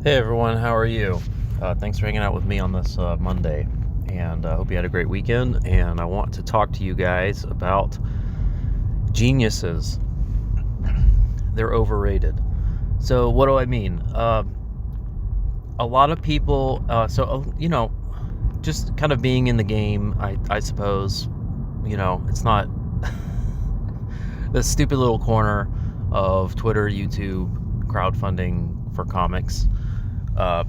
Hey everyone, how are you? Thanks for hanging out with me on this Monday, and I hope you had a great weekend. And I want to talk to you guys about geniuses. They're overrated. So, what do I mean? A lot of people, just kind of being in the game, I suppose, it's not the stupid little corner of Twitter, YouTube, crowdfunding for comics. Uh,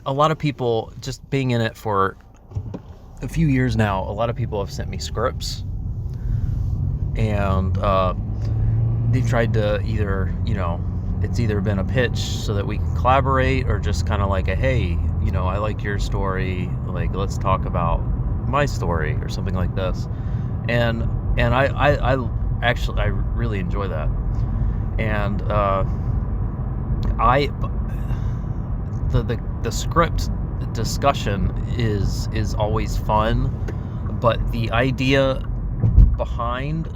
a lot of people, just being in it for a few years now, a lot of people have sent me scripts, and they've tried to it's either been a pitch so that we can collaborate, or just kind of like a, hey, I like your story, like let's talk about my story or something like this. And I actually I really enjoy that. And I the script discussion is always fun, but the idea behind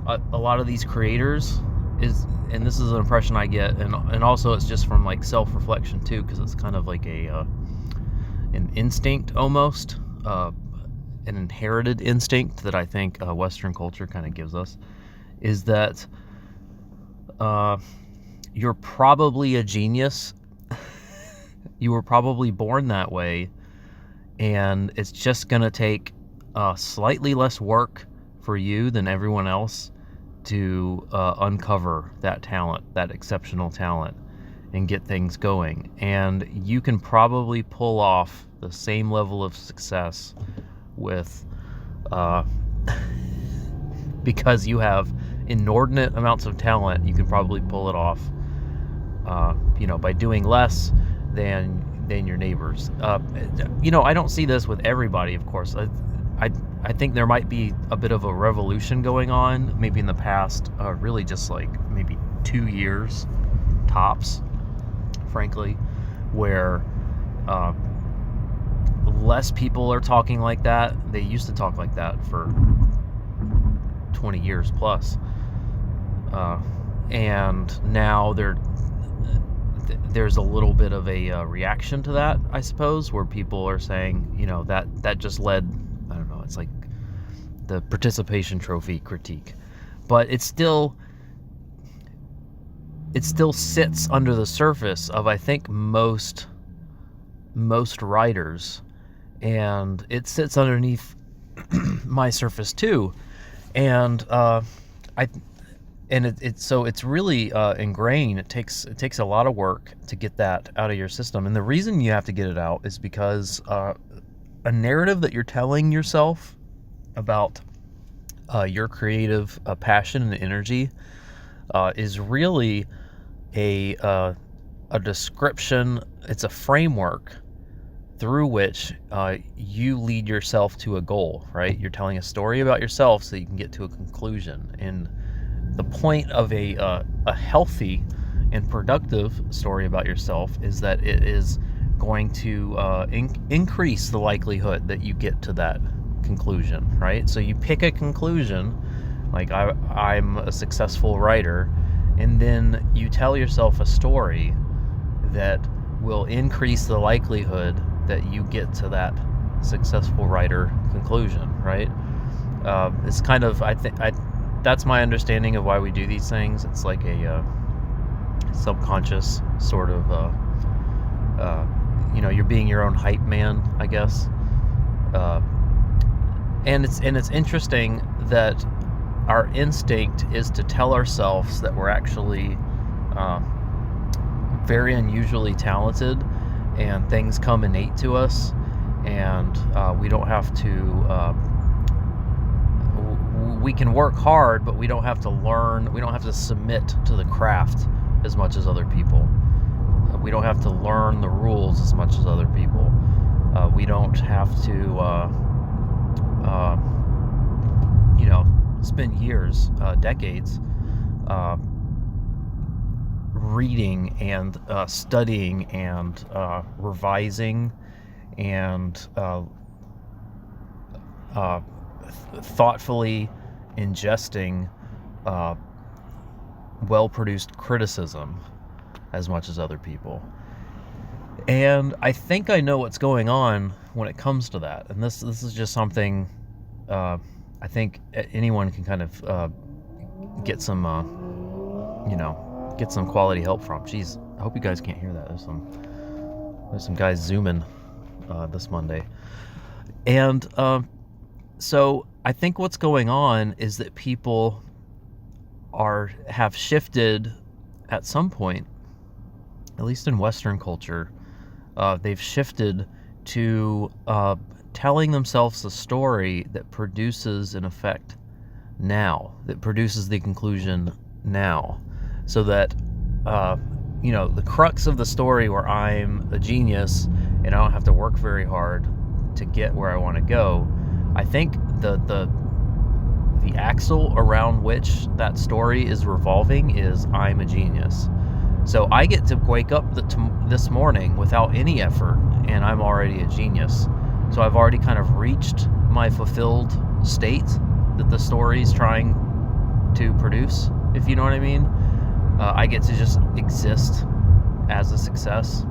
a lot of these creators is, and this is an impression I get, and also it's just from like self-reflection too, because it's kind of like an instinct almost, an inherited instinct that I think Western culture kind of gives us, is that you're probably a genius. You were probably born that way, and it's just going to take slightly less work for you than everyone else to uncover that talent, that exceptional talent, and get things going. And you can probably pull off the same level of success with because you have inordinate amounts of talent. You can probably pull it off by doing less than your neighbors. I don't see this with everybody, of course. I think there might be a bit of a revolution going on, maybe in the past, really just like maybe 2 years tops, frankly, where less people are talking like that. They used to talk like that for 20 years plus, and now there's a little bit of a reaction to that, I suppose, where people are saying, that just led, I don't know, it's like the participation trophy critique. But it still sits under the surface of, I think, most writers, and it sits underneath my surface too. And it's really ingrained. It takes a lot of work to get that out of your system, and the reason you have to get it out is because a narrative that you're telling yourself about your creative passion and energy is really a description. It's a framework through which you lead yourself to a goal, right? You're telling a story about yourself so you can get to a conclusion. And the point of a healthy and productive story about yourself is that it is going to increase the likelihood that you get to that conclusion, right? So you pick a conclusion, like I'm a successful writer, and then you tell yourself a story that will increase the likelihood that you get to that successful writer conclusion, right? It's kind of, that's my understanding of why we do these things. It's like a subconscious sort of, you're being your own hype man, I guess. And it's interesting that our instinct is to tell ourselves that we're actually very unusually talented, and things come innate to us, and we don't have to. We can work hard, but we don't have to learn. We don't have to submit to the craft as much as other people. We don't have to learn the rules as much as other people. We don't have to, spend years, decades, reading and studying and revising and thoughtfully ingesting well-produced criticism as much as other people. And I think I know what's going on when it comes to that. And this is just something I think anyone can kind of get some get some quality help from. Jeez, I hope you guys can't hear that. There's some guys zooming this Monday. And so I think what's going on is that people have shifted at some point, at least in Western culture, they've shifted to telling themselves a story that produces an effect now, that produces the conclusion now, so that the crux of the story where I'm a genius and I don't have to work very hard to get where I want to go. I think the axle around which that story is revolving is I'm a genius. So I get to wake up this morning without any effort, and I'm already a genius. So I've already kind of reached my fulfilled state that the story's trying to produce, if you know what I mean. I get to just exist as a success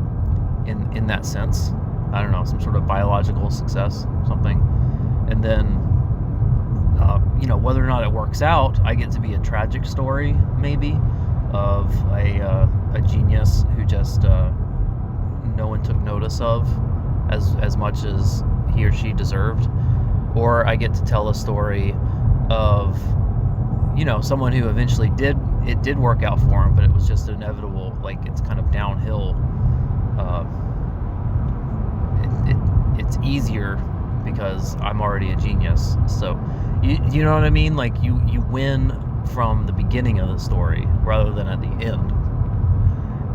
in that sense. I don't know, some sort of biological success, something. And then, whether or not it works out, I get to be a tragic story, maybe, of a genius who just no one took notice of as much as he or she deserved. Or I get to tell a story of, someone who eventually did work out for him, but it was just inevitable. Like, it's kind of downhill. It's easier because I'm already a genius. So, you know what I mean? Like, you win from the beginning of the story rather than at the end.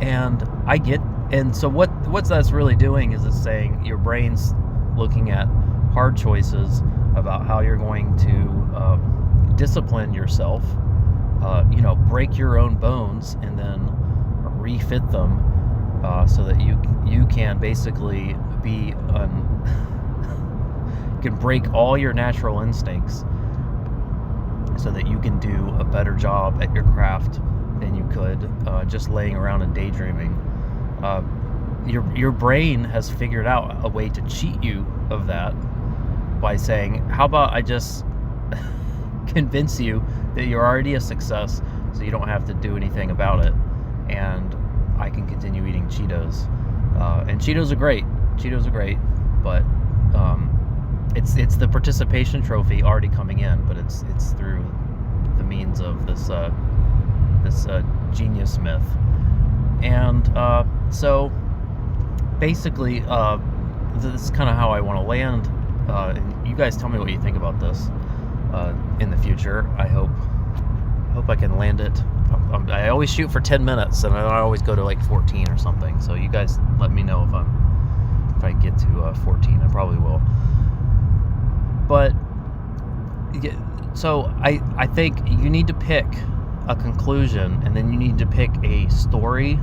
And so what that's really doing is it's saying your brain's looking at hard choices about how you're going to discipline yourself, break your own bones and then refit them so that you can basically be you can break all your natural instincts so that you can do a better job at your craft than you could just laying around and daydreaming. Your brain has figured out a way to cheat you of that by saying, how about I just convince you that you're already a success so you don't have to do anything about it, and I can continue eating Cheetos. And Cheetos are great, but it's the participation trophy already coming in, but it's through the means of this genius myth. And so basically this is kind of how I want to land, and you guys tell me what you think about this in the future. I hope I can land it. I always shoot for 10 minutes and I always go to like 14 or something, so you guys let me know if I get to 14. I probably will. But so I think you need to pick a conclusion, and then you need to pick a story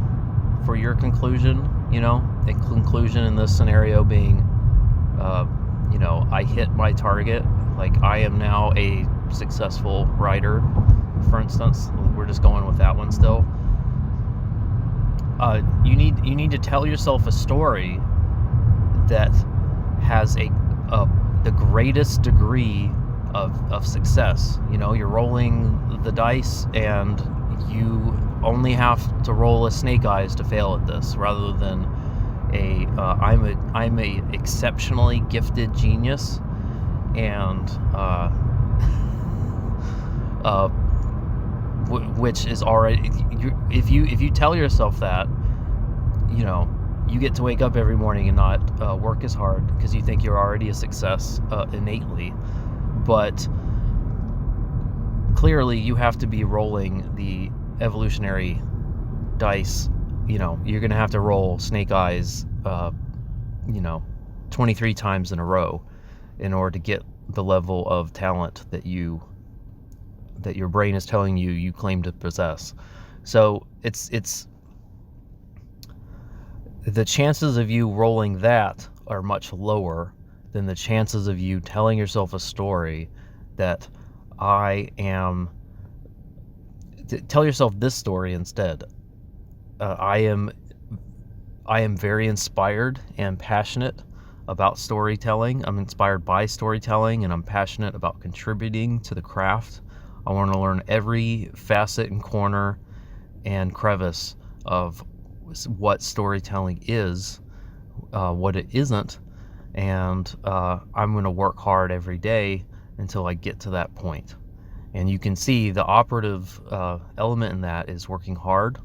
for your conclusion. A conclusion in this scenario being, I hit my target. Like, I am now a successful writer, for instance. We're just going with that one still. You need to tell yourself a story that has the greatest degree of success. You're rolling the dice and you only have to roll a snake eyes to fail at this, rather than I'm a exceptionally gifted genius, and which is already, if you tell yourself that, you get to wake up every morning and not work as hard because you think you're already a success innately. But clearly you have to be rolling the evolutionary dice. You're going to have to roll snake eyes 23 times in a row in order to get the level of talent that your brain is telling you claim to possess. So it's the chances of you rolling that are much lower than the chances of you telling yourself a story that tell yourself this story instead. I am very inspired and passionate about storytelling. I'm inspired by storytelling, and I'm passionate about contributing to the craft. I want to learn every facet and corner and crevice of what storytelling is, what it isn't, and I'm going to work hard every day until I get to that point. And you can see the operative element in that is working hard,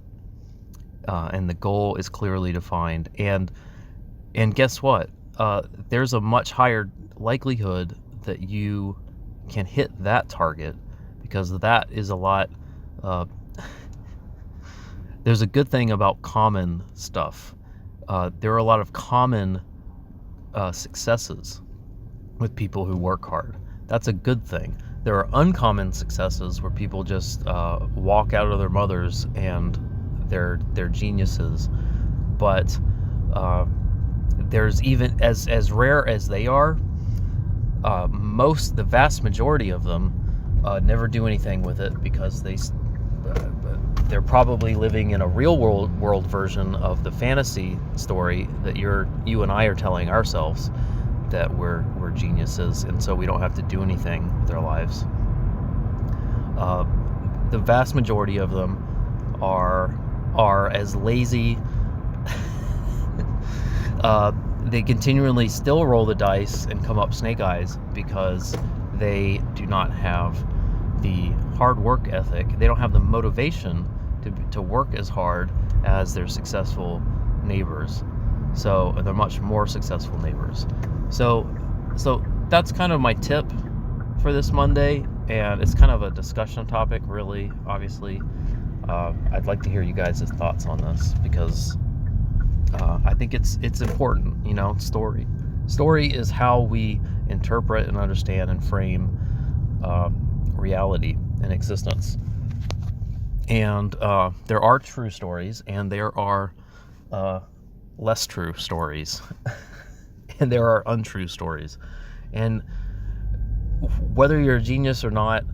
and the goal is clearly defined. And guess what? There's a much higher likelihood that you can hit that target, because that is a lot. There's a good thing about common stuff. There are a lot of common successes with people who work hard. That's a good thing. There are uncommon successes where people just walk out of their mothers and they're geniuses. But there's, even as rare as they are, the vast majority of them never do anything with it, because they're probably living in a real world version of the fantasy story that you and I are telling ourselves, that we're geniuses, and so we don't have to do anything with our lives. The vast majority of them are as lazy. They continually still roll the dice and come up snake eyes because they do not have the hard work ethic. They don't have the motivation to work as hard as their successful neighbors. So they're much more successful neighbors. So that's kind of my tip for this Monday, and it's kind of a discussion topic, really. Obviously, I'd like to hear you guys' thoughts on this, because I think it's important. Story is how we interpret and understand and frame reality and existence. And there are true stories, and there are less true stories, and there are untrue stories. And whether you're a genius or not,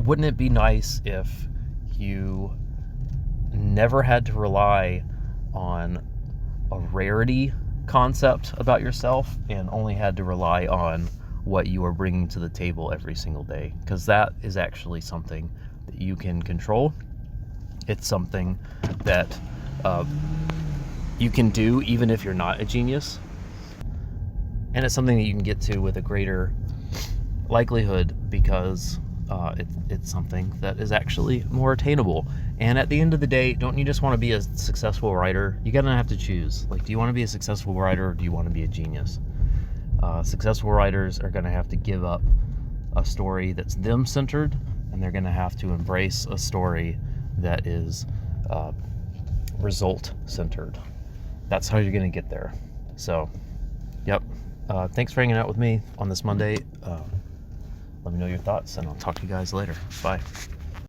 wouldn't it be nice if you never had to rely on a rarity concept about yourself, and only had to rely on what you are bringing to the table every single day? Because that is actually something that you can control. It's something that you can do even if you're not a genius, and it's something that you can get to with a greater likelihood, because it's something that is actually more attainable. And at the end of the day, don't you just want to be a successful writer? You're gonna have to choose. Like, do you want to be a successful writer, or do you want to be a genius? Successful writers are gonna have to give up a story that's them-centered, and they're gonna have to embrace a story that is result-centered. That's how you're gonna get there. So, yep. Thanks for hanging out with me on this Monday. Let me know your thoughts, and I'll talk to you guys later. Bye.